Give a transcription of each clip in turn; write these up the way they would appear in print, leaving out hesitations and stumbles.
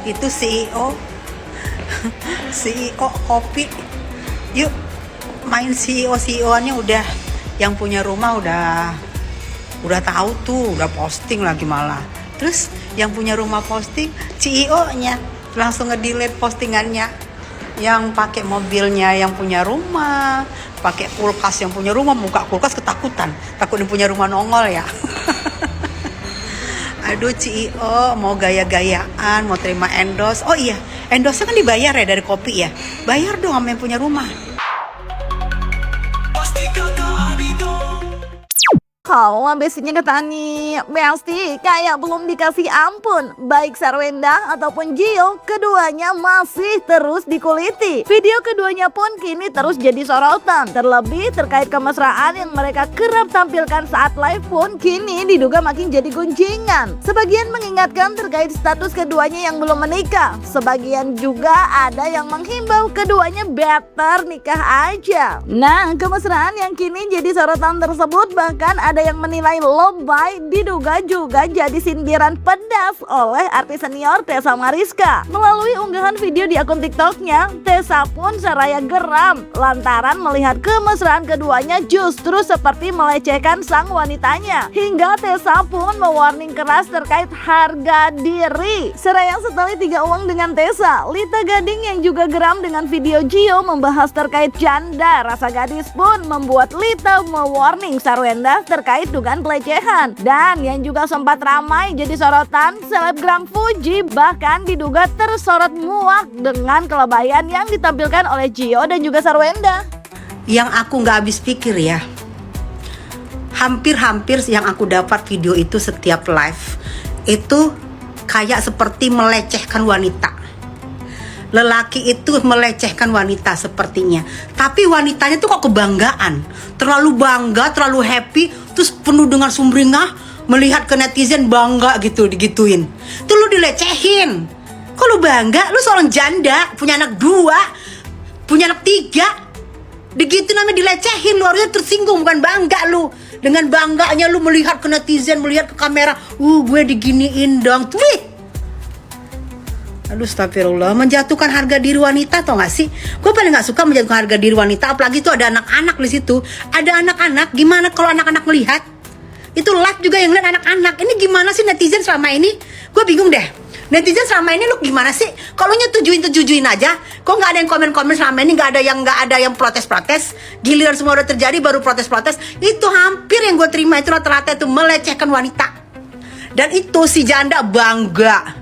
itu CEO kopi. Yuk main CEO-nya udah, yang punya rumah udah tahu tuh, udah posting lagi malah. Terus yang punya rumah posting, CEO-nya langsung nge-delete postingannya. Yang pakai mobilnya yang punya rumah, pakai kulkas yang punya rumah, buka kulkas ketakutan, takut yang punya rumah nongol ya. Aduh, CEO mau gaya-gayaan, mau terima endorse. Oh iya, endorse kan dibayar ya dari kopi ya. Bayar dong sama yang punya rumah. Kalau basicnya kata Ani, Besti kayak belum dikasih ampun. Baik Sarwenda ataupun Gio, keduanya masih terus dikuliti. Video keduanya pun kini terus jadi sorotan. Terlebih terkait kemesraan yang mereka kerap tampilkan saat live pun kini diduga makin jadi gunjingan. Sebagian mengingatkan terkait status keduanya yang belum menikah. Sebagian juga ada yang menghimbau keduanya better nikah aja. Nah, kemesraan yang kini jadi sorotan tersebut bahkan ada yang menilai lebay, diduga juga jadi sindiran pedas oleh artis senior Tessa Mariska. Melalui unggahan video di akun TikToknya, Tessa pun seraya geram lantaran melihat kemesraan keduanya justru seperti melecehkan sang wanitanya. Hingga Tessa pun mewarning keras terkait harga diri. Seraya setali 3 uang dengan Tessa, Lita Gading yang juga geram dengan video Gio membahas terkait janda rasa gadis pun membuat Lita mewarning Sarwenda terkait dugaan pelecehan. Dan yang juga sempat ramai jadi sorotan, selebgram Fuji bahkan diduga tersorot muak dengan kelebayan yang ditampilkan oleh Gio dan juga Sarwenda. Yang aku nggak habis pikir ya, hampir yang aku dapat video itu setiap live itu kayak seperti melecehkan wanita. Lelaki itu melecehkan wanita sepertinya, tapi wanitanya tuh kok kebanggaan, terlalu bangga, terlalu happy, terus penuh dengan sumringah melihat ke netizen bangga gitu, digituin. Tuh lu dilecehin. Kok lu bangga? Lu seorang janda, punya anak 2, punya anak 3, begitu namanya dilecehin. Lu harusnya tersinggung, bukan bangga lu. Dengan bangganya lu melihat ke netizen, melihat ke kamera, gue diginiin dong. Wih, aduh, astagfirullah, menjatuhkan harga diri wanita, tau gak sih? Gue paling gak suka menjatuhkan harga diri wanita, apalagi tuh ada anak-anak di situ. Ada anak-anak, gimana kalau anak-anak melihat? Itu live juga yang lihat anak-anak. Ini gimana sih netizen selama ini? Gue bingung deh. Netizen selama ini lu gimana sih? Kalau nyetujuin aja, kok nggak ada yang komen-komen selama ini? Nggak ada yang protes-protes. Giliran semua udah terjadi baru protes-protes. Itu hampir yang gue terima itu rata-rata itu melecehkan wanita. Dan itu si janda bangga,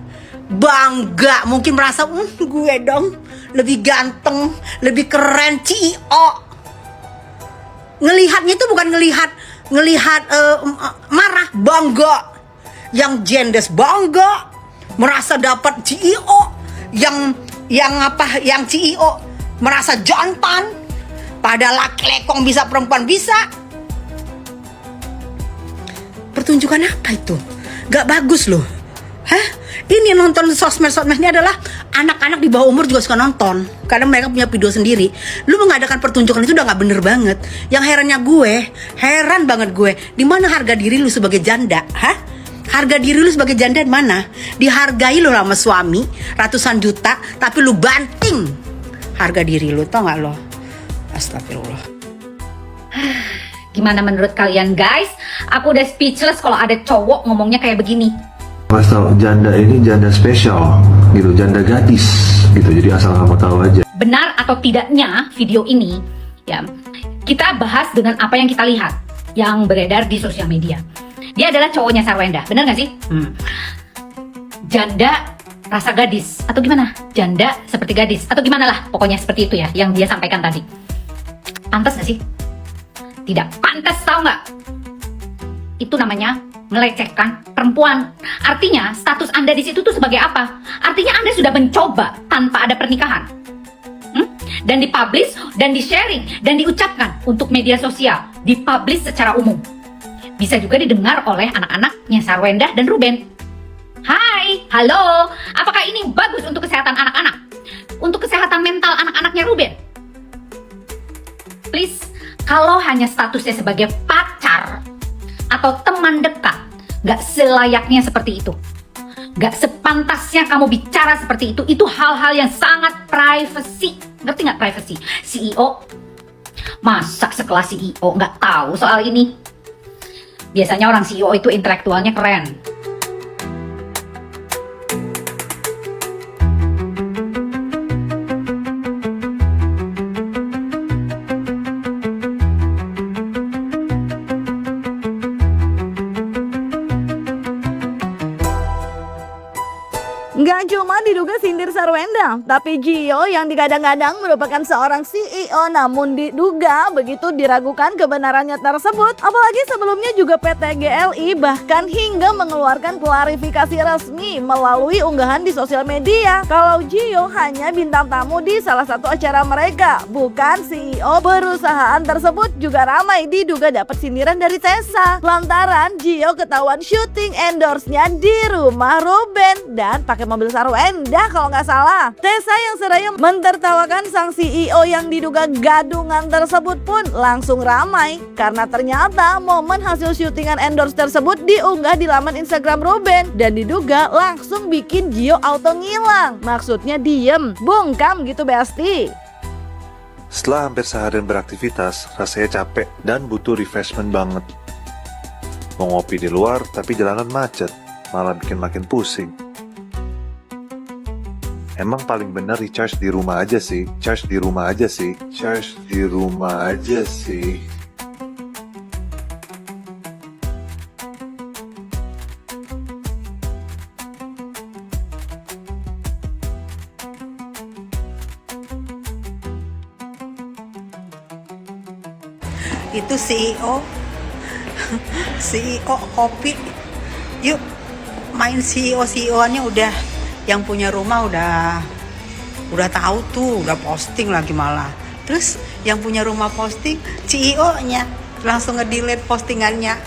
mungkin merasa gue dong lebih ganteng, lebih keren, CEO. Ngelihatnya itu bukan ngelihat marah, bangga. Yang jendes bangga merasa dapat CEO, yang CEO merasa jantan, padahal laki lekong bisa, perempuan bisa. Pertunjukan apa itu? Gak bagus loh. Hah? Ini nonton sosmed ini adalah anak-anak di bawah umur juga suka nonton karena mereka punya video sendiri. Lu mengadakan pertunjukan itu udah gak bener banget. Yang heran banget gue, di mana harga diri lu sebagai janda? Hah? Harga diri lu sebagai janda di mana? Dihargai lu sama suami ratusan juta, tapi lu banting harga diri lu, tau gak lo? Astagfirullah. Gimana menurut kalian guys? Aku udah speechless kalau ada cowok ngomongnya kayak begini. Mas tau, janda ini janda spesial gitu, janda gadis gitu, jadi asal kamu tahu aja. Benar atau tidaknya video ini, ya kita bahas dengan apa yang kita lihat, yang beredar di sosial media. Dia adalah cowoknya Sarwenda, benar gak sih? Janda rasa gadis, atau gimana? Janda seperti gadis, atau gimana lah, pokoknya seperti itu ya, yang dia sampaikan tadi. Pantas gak sih? Tidak pantas, tahu gak? Itu namanya melecehkan perempuan. Artinya status Anda di situ tuh sebagai apa? Artinya Anda sudah mencoba tanpa ada pernikahan. Dan dipublish, dan di-sharing, dan diucapkan untuk media sosial, dipublish secara umum. Bisa juga didengar oleh anak-anaknya Sarwenda dan Ruben. Hai, halo, apakah ini bagus untuk kesehatan anak-anak? Untuk kesehatan mental anak-anaknya Ruben? Please, kalau hanya statusnya sebagai pacar atau teman dekat, gak selayaknya seperti itu. Gak sepantasnya kamu bicara seperti itu. Itu hal-hal yang sangat privacy. Ngerti nggak privacy? CEO, masa sekelas CEO nggak tahu soal ini? Biasanya orang CEO itu intelektualnya keren. Nggak cuma diduga sindir Sarwenda, tapi Gio yang digadang-gadang merupakan seorang CEO namun diduga begitu diragukan kebenarannya tersebut. Apalagi sebelumnya juga PT GLI bahkan hingga mengeluarkan klarifikasi resmi melalui unggahan di sosial media kalau Gio hanya bintang tamu di salah satu acara mereka, bukan CEO. Perusahaan tersebut juga ramai diduga dapat sindiran dari Tessa lantaran Gio ketahuan syuting endorse-nya di rumah Ruben dan pakai mobil Sarwenda kalau nggak salah. Tessa yang seraya mentertawakan sang CEO yang diduga gadungan tersebut pun langsung ramai karena ternyata momen hasil syutingan endorse tersebut diunggah di laman Instagram Ruben dan diduga langsung bikin Gio auto ngilang. Maksudnya diem, bungkam gitu Besti. Setelah hampir seharian beraktivitas, rasanya capek dan butuh refreshment banget. Mau ngopi di luar, tapi jalanan macet, malah bikin makin pusing. Emang paling bener recharge di rumah aja sih, charge di rumah aja sih. Itu CEO kopi. Yuk main CEO-nya udah, yang punya rumah udah tahu tuh, udah posting lagi malah. Terus yang punya rumah posting, CEO-nya langsung nge-delete postingannya.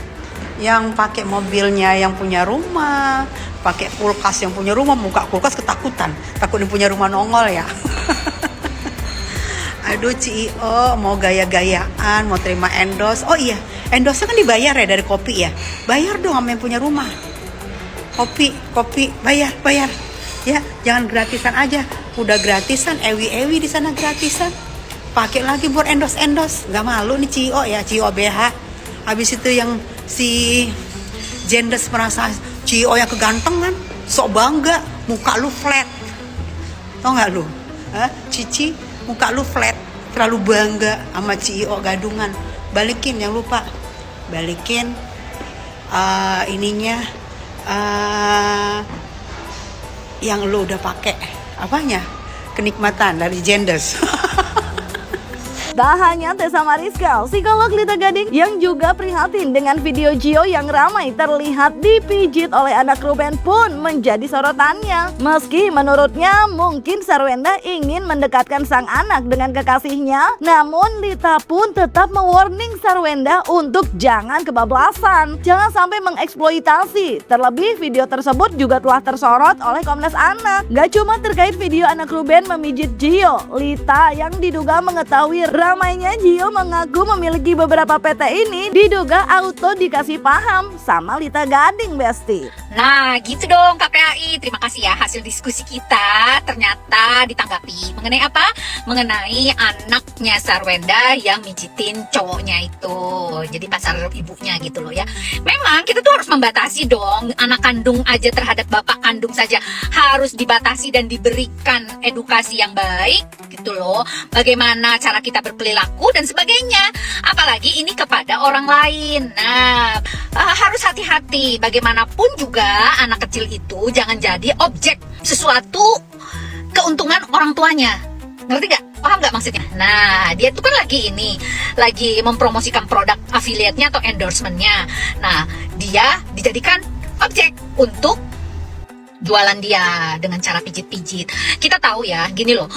Yang pakai mobilnya yang punya rumah, pakai kulkas yang punya rumah, buka kulkas ketakutan, takut yang punya rumah nongol ya. Aduh CEO mau gaya-gayaan, mau terima endorse. Oh iya, endorse kan dibayar ya dari kopi ya. Bayar dong sama yang punya rumah. Kopi, bayar. Ya, jangan gratisan aja. Udah gratisan, ewi di sana gratisan. Pakai lagi buat endorse. Gak malu nih CEO ya, CEO BH. Habis itu yang si Jendes merasa CEO yang kegantengan, sok bangga, muka lu flat. Tau gak lu? Cici, muka lu flat, terlalu bangga sama CEO gadungan. Balikin, yang lupa. Balikin ininya yang lu udah pakai apanya, kenikmatan dari Jendes. Tak hanya Tessa Mariska, psikolog Lita Gading yang juga prihatin dengan video Gio yang ramai terlihat dipijit oleh anak Ruben pun menjadi sorotannya. Meski menurutnya mungkin Sarwenda ingin mendekatkan sang anak dengan kekasihnya, namun Lita pun tetap mewarning Sarwenda untuk jangan kebablasan, jangan sampai mengeksploitasi. Terlebih video tersebut juga telah tersorot oleh Komnas Anak. Gak cuma terkait video anak Ruben memijit Gio, Lita yang diduga mengetahui ramainya Gio mengaku memiliki beberapa PT ini diduga auto dikasih paham sama Lita Gading, Besti. Nah gitu dong KPAI, terima kasih ya hasil diskusi kita ternyata ditanggapi. Mengenai apa? Mengenai anaknya Sarwenda yang mijitin cowoknya itu. Jadi pasar ibunya gitu loh ya. Memang kita tuh harus membatasi dong, anak kandung aja terhadap bapak kandung saja harus dibatasi dan diberikan edukasi yang baik gitu loh. Bagaimana cara kita berperilaku dan sebagainya. Apalagi ini kepada orang lain. Nah, harus hati-hati. Bagaimanapun juga anak kecil itu jangan jadi objek sesuatu keuntungan orang tuanya. Ngerti gak? Paham gak maksudnya? Nah, dia tuh kan lagi mempromosikan produk affiliate-nya atau endorsement-nya. Nah, dia dijadikan objek untuk jualan dia dengan cara pijit-pijit. Kita tahu ya, gini loh,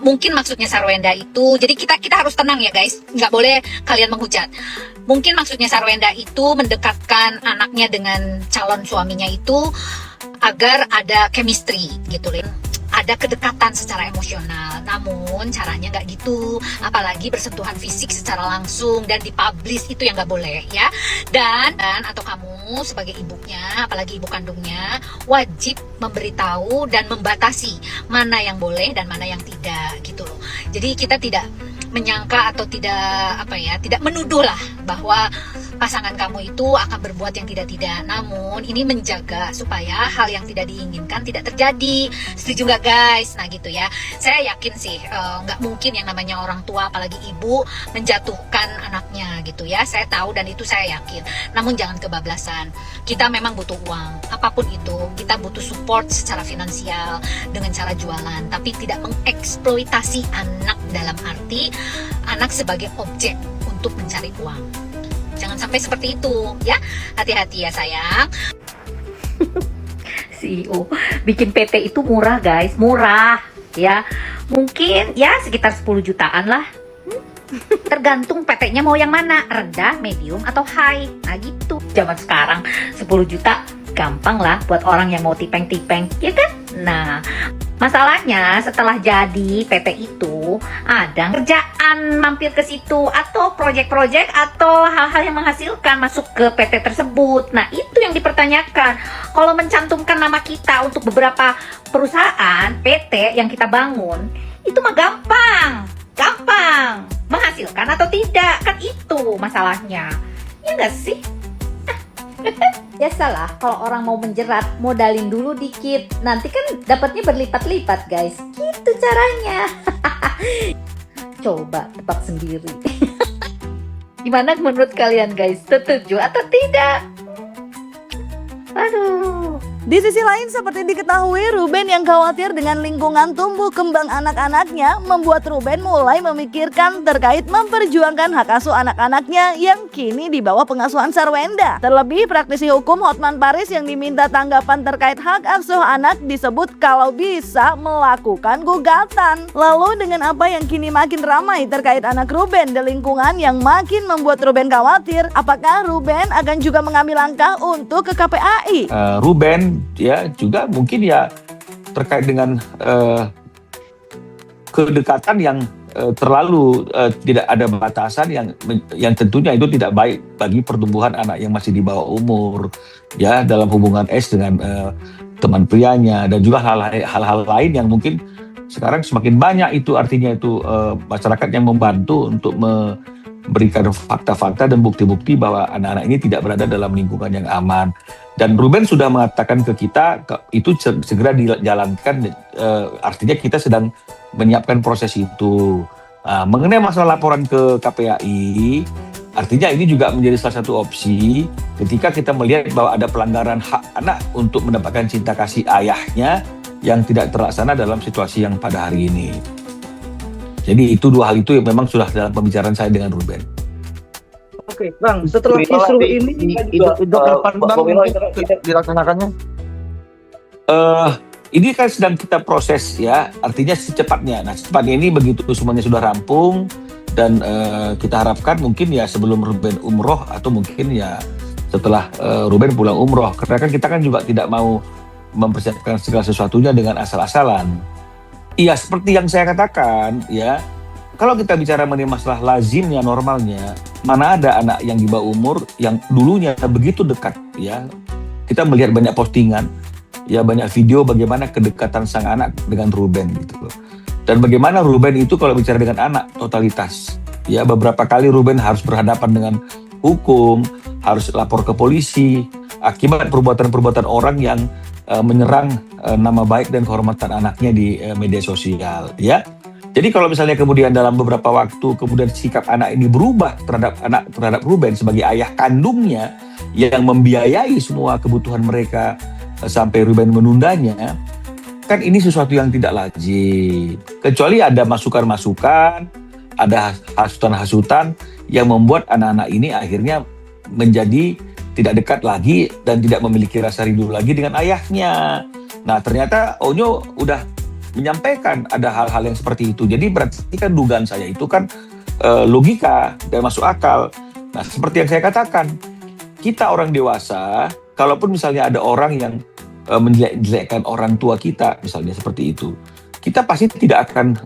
mungkin maksudnya Sarwenda itu, jadi kita harus tenang ya guys, nggak boleh kalian menghujat. Mungkin maksudnya Sarwenda itu mendekatkan anaknya dengan calon suaminya itu agar ada chemistry gitu loh. ada kedekatan secara emosional. Namun caranya nggak gitu, apalagi bersentuhan fisik secara langsung dan dipublish itu yang nggak boleh ya. Dan atau kamu sebagai ibunya, apalagi ibu kandungnya, wajib memberitahu dan membatasi mana yang boleh dan mana yang tidak gitu loh. Jadi kita tidak menyangka atau tidak menuduh lah bahwa pasangan kamu itu akan berbuat yang tidak-tidak. Namun ini menjaga supaya hal yang tidak diinginkan tidak terjadi. Setuju nggak guys? Nah gitu ya. Saya yakin sih nggak mungkin yang namanya orang tua apalagi ibu menjatuhkan anaknya gitu ya. Saya tahu dan itu saya yakin. Namun jangan kebablasan. Kita memang butuh uang. Apapun itu kita butuh support secara finansial dengan cara jualan. Tapi tidak mengeksploitasi anak dalam arti anak sebagai objek untuk mencari uang. Jangan sampai seperti itu ya. Hati-hati ya sayang. CEO bikin PT itu murah guys, murah ya. Mungkin ya sekitar 10 jutaan lah. Tergantung PT-nya mau yang mana, rendah, medium atau high. Nah gitu. Zaman sekarang 10 juta gampang lah buat orang yang mau tipeng-tipeng, ya kan? Nah, masalahnya setelah jadi PT itu ada kerjaan mampir ke situ atau proyek-proyek atau hal-hal yang menghasilkan masuk ke PT tersebut. Nah, itu yang dipertanyakan. Kalau mencantumkan nama kita untuk beberapa perusahaan PT yang kita bangun, itu mah gampang. Gampang. Menghasilkan atau tidak, kan itu masalahnya. Ya nggak sih? Biasalah kalau orang mau menjerat, modalin dulu dikit. Nanti kan dapatnya berlipat-lipat guys. Gitu caranya. Coba tebak sendiri. Gimana menurut kalian guys? Setuju atau tidak? Aduh. Di sisi lain, seperti diketahui, Ruben yang khawatir dengan lingkungan tumbuh kembang anak-anaknya membuat Ruben mulai memikirkan terkait memperjuangkan hak asuh anak-anaknya yang kini di bawah pengasuhan Sarwenda. Terlebih, praktisi hukum Hotman Paris yang diminta tanggapan terkait hak asuh anak disebut kalau bisa melakukan gugatan. Lalu dengan apa yang kini makin ramai terkait anak Ruben di lingkungan yang makin membuat Ruben khawatir, apakah Ruben akan juga mengambil langkah untuk ke KPAI? Ruben ya juga mungkin ya terkait dengan kedekatan yang terlalu tidak ada batasan yang tentunya itu tidak baik bagi pertumbuhan anak yang masih di bawah umur ya, dalam hubungan dengan teman prianya dan juga hal-hal lain yang mungkin sekarang semakin banyak itu, artinya itu masyarakat yang membantu untuk memberikan fakta-fakta dan bukti-bukti bahwa anak-anak ini tidak berada dalam lingkungan yang aman. Dan Ruben sudah mengatakan ke kita itu segera dijalankan, artinya kita sedang menyiapkan proses itu. Mengenai masalah laporan ke KPAI, artinya ini juga menjadi salah satu opsi ketika kita melihat bahwa ada pelanggaran hak anak untuk mendapatkan cinta kasih ayahnya yang tidak terlaksana dalam situasi yang pada hari ini. Jadi itu dua hal itu yang memang sudah dalam pembicaraan saya dengan Ruben. Oke, Bang, setelah kisruh ini kapan Bang dilaksanakannya? Ini kan sedang kita proses ya, artinya secepatnya. Nah, secepatnya ini begitu semuanya sudah rampung dan kita harapkan mungkin ya sebelum Ruben umroh atau mungkin ya setelah Ruben pulang umroh. Karena kan kita kan juga tidak mau mempersiapkan segala sesuatunya dengan asal-asalan. Iya, seperti yang saya katakan ya, kalau kita bicara mengenai masalah lazimnya, normalnya, mana ada anak yang di bawah umur yang dulunya begitu dekat ya. Kita melihat banyak postingan, ya banyak video bagaimana kedekatan sang anak dengan Ruben gitu loh. Dan bagaimana Ruben itu kalau bicara dengan anak totalitas. Ya, beberapa kali Ruben harus berhadapan dengan hukum, harus lapor ke polisi akibat perbuatan-perbuatan orang yang menyerang nama baik dan kehormatan anaknya di media sosial ya. Jadi kalau misalnya kemudian dalam beberapa waktu kemudian sikap anak ini berubah terhadap Ruben sebagai ayah kandungnya yang membiayai semua kebutuhan mereka sampai Ruben menundanya, kan ini sesuatu yang tidak lazim. Kecuali ada masukan-masukan, ada hasutan-hasutan yang membuat anak-anak ini akhirnya menjadi tidak dekat lagi dan tidak memiliki rasa rindu lagi dengan ayahnya. Nah ternyata Onyo udah menyampaikan ada hal-hal yang seperti itu. Jadi berarti kan dugaan saya itu kan logika dan masuk akal. Nah seperti yang saya katakan, kita orang dewasa, kalaupun misalnya ada orang yang menjelek-jelekkan orang tua kita, misalnya seperti itu, kita pasti tidak akan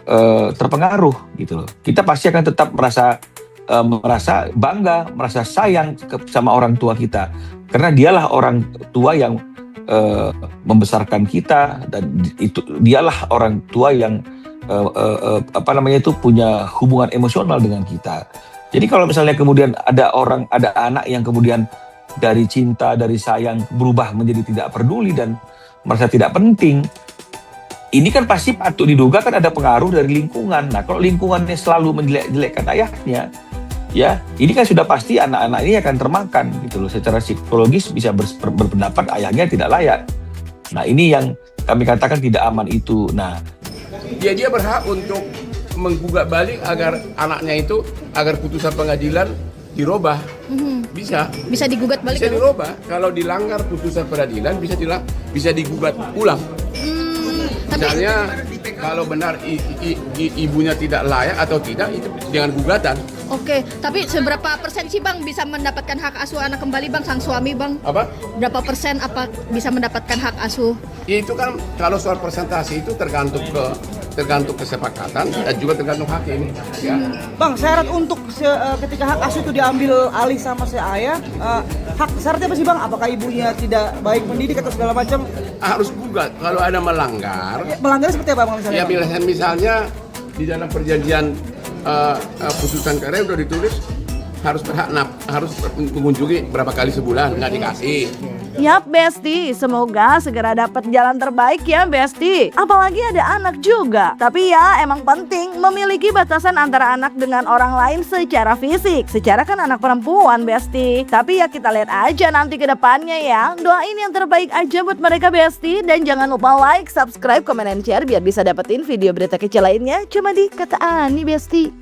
terpengaruh gitu loh. Kita pasti akan tetap merasa bangga, merasa sayang sama orang tua kita, karena dialah orang tua yang membesarkan kita, dan itu dialah orang tua yang punya hubungan emosional dengan kita. Jadi kalau misalnya kemudian ada anak yang kemudian dari cinta, dari sayang berubah menjadi tidak peduli dan merasa tidak penting, ini kan pasti patut diduga kan ada pengaruh dari lingkungan. Nah, kalau lingkungannya selalu menjelek-jelekkan ayahnya, ya ini kan sudah pasti anak-anak ini akan termakan gitu loh. Secara psikologis bisa berpendapat ayahnya tidak layak. Nah, ini yang kami katakan tidak aman itu. Nah, dia berhak untuk menggugat balik agar anaknya itu, agar putusan pengadilan dirubah. Bisa digugat balik. Bisa dirubah. Kalau dilanggar putusan peradilan bisa digugat ulang. Misalnya kalau benar ibunya tidak layak atau tidak, itu dengan gugatan. Oke, tapi seberapa persen sih Bang bisa mendapatkan hak asuh anak kembali Bang, sang suami Bang? Apa? Berapa persen bisa mendapatkan hak asuh? Ya, itu kan kalau soal persentase itu tergantung kesepakatan dan juga tergantung hakim. Ya. Bang, syarat untuk ketika hak asuh itu diambil alih sama si ayah, syaratnya apa sih Bang? Apakah ibunya tidak baik mendidik atau segala macam? Harus gugat kalau ada melanggar. Ya, melanggar seperti apa Bang misalnya? Ya, misalnya di dalam perjanjian putusan cerai udah ditulis harus mengunjungi berapa kali sebulan, nggak dikasih. Yap Besti, semoga segera dapat jalan terbaik ya Besti. Apalagi ada anak juga. Tapi ya emang penting memiliki batasan antara anak dengan orang lain secara fisik. Secara kan anak perempuan Besti. Tapi ya kita lihat aja nanti ke depannya ya. Doain yang terbaik aja buat mereka Besti. Dan jangan lupa like, subscribe, komen, dan share biar bisa dapetin video berita kecil lainnya cuma di Kata Ani Besti.